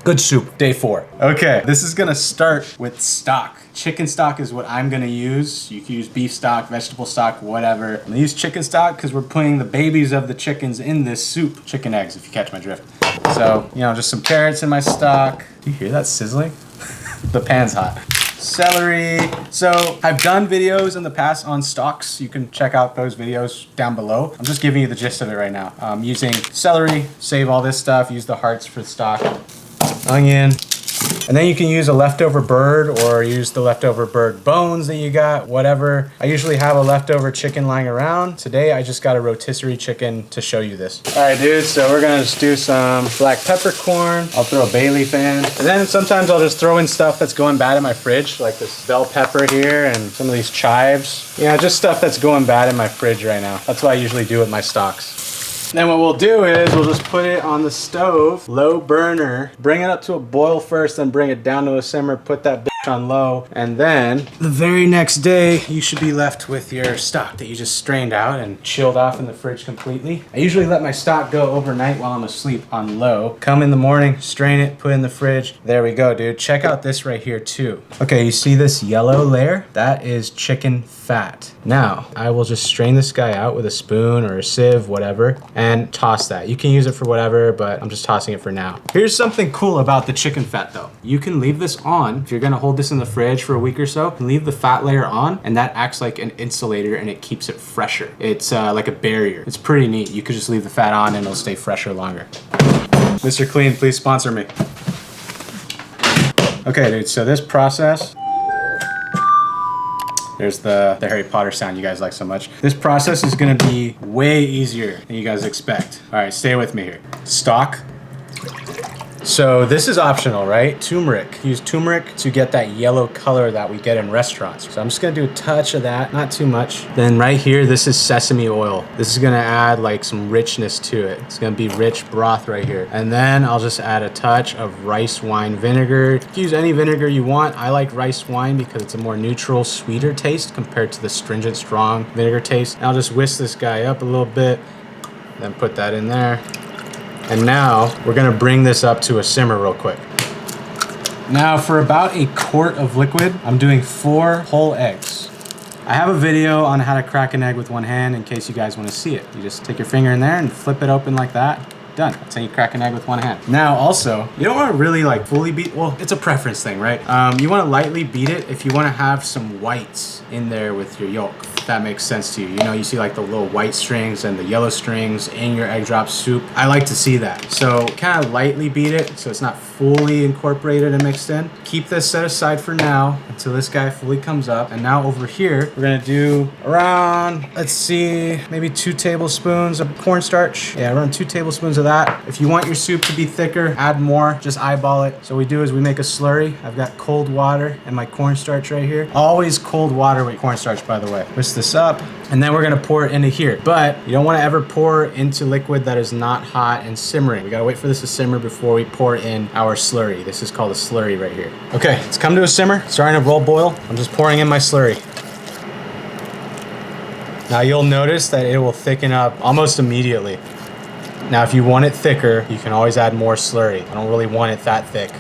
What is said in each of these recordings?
Good soup, day 4. Okay, this is gonna start with stock. Chicken stock is what I'm gonna use. You can use beef stock, vegetable stock, whatever. I'm gonna use chicken stock because we're putting the babies of the chickens in this soup. Chicken eggs, if you catch my drift. So, you know, just some carrots in my stock. Do you hear that sizzling? The pan's hot. Celery. So I've done videos in the past on stocks. You can check out those videos down below. I'm just giving you the gist of it right now. I'm using celery, save all this stuff, use the hearts for the stock. Onion. And then you can use a leftover bird or use the leftover bird bones that you got, whatever. I usually have a leftover chicken lying around. Today, I just got a rotisserie chicken to show you this. All right, dude, so we're gonna just do some black peppercorn. I'll throw a bay leaf in. And then sometimes I'll just throw in stuff that's going bad in my fridge, like this bell pepper here and some of these chives. You know, just stuff that's going bad in my fridge right now. That's what I usually do with my stocks. Then what we'll do is we'll just put it on the stove, low burner, bring it up to a boil first, then bring it down to a simmer, put that bitch on low, and then the very next day you should be left with your stock that you just strained out and chilled off in the fridge completely. I usually let my stock go overnight while I'm asleep on low. Come in the morning, strain it, put it in the fridge. There we go, dude. Check out this right here too. Okay, you see this yellow layer? That is chicken fat. Now, I will just strain this guy out with a spoon or a sieve, whatever, and toss that. You can use it for whatever, but I'm just tossing it for now. Here's something cool about the chicken fat though. You can leave this on. If you're gonna hold this in the fridge for a week or so, you can leave the fat layer on, and that acts like an insulator and it keeps it fresher. It's like a barrier. It's pretty neat. You could just leave the fat on and it'll stay fresher longer. Mr. Clean, please sponsor me. Okay, dude, so this process, there's the Harry Potter sound you guys like so much. This process is gonna be way easier than you guys expect. All right, stay with me here. Stock. So this is optional, right? Turmeric. Use turmeric to get that yellow color that we get in restaurants. So I'm just gonna do a touch of that, not too much. Then right here, this is sesame oil. This is gonna add like some richness to it. It's gonna be rich broth right here. And then I'll just add a touch of rice wine vinegar. You can use any vinegar you want. I like rice wine because it's a more neutral, sweeter taste compared to the stringent, strong vinegar taste. And I'll just whisk this guy up a little bit, then put that in there. And now we're gonna bring this up to a simmer real quick. Now for about a quart of liquid, I'm doing 4 whole eggs. I have a video on how to crack an egg with one hand in case you guys wanna see it. You just take your finger in there and flip it open like that. Done. That's how you crack an egg with one hand. Now also, you don't want to really like fully beat, well, it's a preference thing, right? You want to lightly beat it if you want to have some whites in there with your yolk, if that makes sense to you. You know, you see like the little white strings and the yellow strings in your egg drop soup. I like to see that. So kind of lightly beat it so it's not fully incorporated and mixed in. Keep this set aside for now until this guy fully comes up. And now over here, we're gonna do around, let's see, maybe 2 tablespoons of cornstarch. Yeah, around 2 tablespoons of that. If you want your soup to be thicker, add more, just eyeball it. So what we do is we make a slurry. I've got cold water and my cornstarch right here. Always cold water with cornstarch, by the way. Whisk this up, and then we're gonna pour it into here. But you don't wanna ever pour into liquid that is not hot and simmering. We gotta wait for this to simmer before we pour in our slurry. This is called a slurry right here. Okay, it's come to a simmer, starting to roll boil. I'm just pouring in my slurry. Now you'll notice that it will thicken up almost immediately. Now, if you want it thicker, you can always add more slurry. I don't really want it that thick.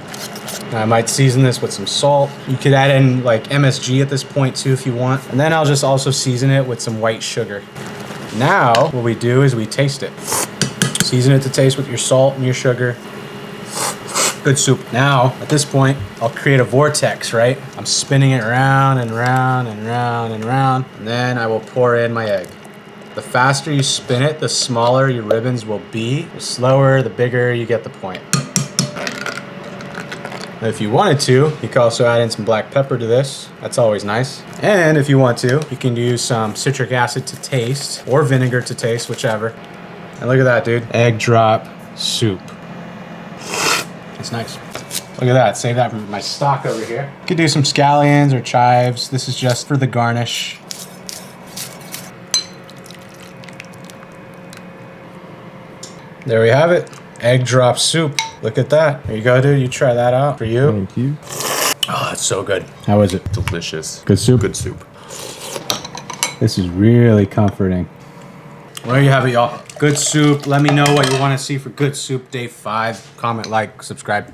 Now, I might season this with some salt. You could add in like MSG at this point too if you want. And then I'll just also season it with some white sugar. Now, what we do is we taste it. Season it to taste with your salt and your sugar. Good soup. Now, at this point, I'll create a vortex, right? I'm spinning it round and round and round and round. And then I will pour in my egg. The faster you spin it, the smaller your ribbons will be. The slower, the bigger, you get the point. Now, if you wanted to, you could also add in some black pepper to this. That's always nice. And if you want to, you can use some citric acid to taste or vinegar to taste, whichever. And look at that, dude. Egg drop soup. It's nice. Look at that, save that for my stock over here. You could do some scallions or chives. This is just for the garnish. There we have it. Egg drop soup. Look at that. There you go, dude. You try that out for you. Thank you. Oh, it's so good. How is it? Delicious. Good soup? Good soup. This is really comforting. Well, there you have it, y'all. Good soup. Let me know what you want to see for good soup day 5. Comment, like, subscribe.